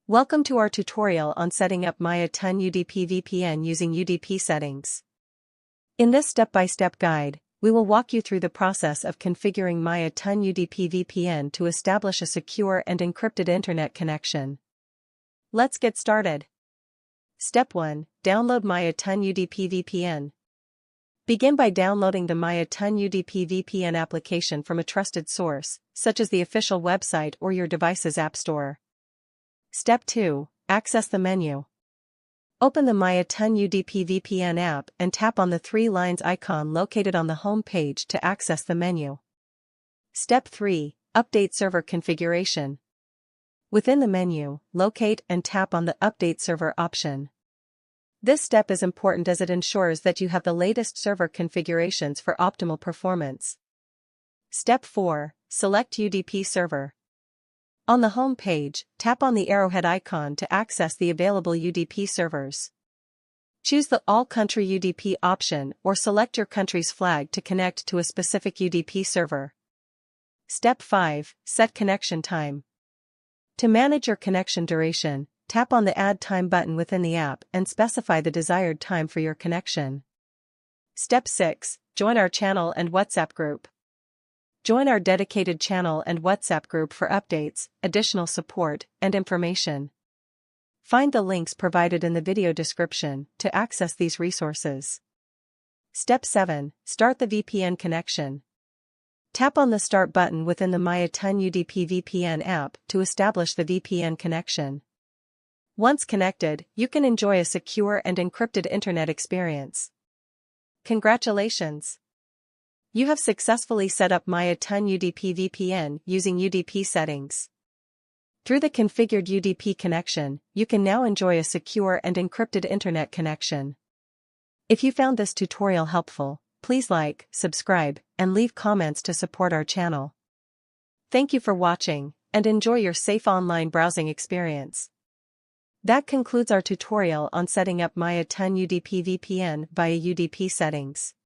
Welcome to our tutorial on setting up MayaTun UDP VPN using UDP settings. In this step-by-step guide, we will walk you through the process of configuring MayaTun UDP VPN to establish a secure and encrypted internet connection. Let's get started. Step 1. Download MayaTun UDP VPN. Begin by downloading the MayaTun UDP VPN application from a trusted source, such as the official website or your device's app store. Step 2. Access the menu. Open the MayaTun UDP VPN app and tap on the three lines icon located on the home page to access the menu. Step 3. Update server configuration. Within the menu, locate and tap on the Update Server option. This step is important as it ensures that you have the latest server configurations for optimal performance. Step 4. Select UDP server. On the home page, tap on the arrowhead icon to access the available UDP servers. Choose the All Country UDP option or select your country's flag to connect to a specific UDP server. Step 5. Set connection time. To manage your connection duration, tap on the Add Time button within the app and specify the desired time for your connection. Step 6. Join our channel and WhatsApp group. Join our dedicated channel and WhatsApp group for updates, additional support, and information. Find the links provided in the video description to access these resources. Step 7. Start the VPN connection. Tap on the Start button within the MayaTun UDP VPN app to establish the VPN connection. Once connected, you can enjoy a secure and encrypted internet experience. Congratulations! You have successfully set up MayaTun UDP VPN using UDP settings. Through the configured UDP connection, you can now enjoy a secure and encrypted internet connection. If you found this tutorial helpful, please like, subscribe, and leave comments to support our channel. Thank you for watching, and enjoy your safe online browsing experience. That concludes our tutorial on setting up MayaTun UDP VPN via UDP settings.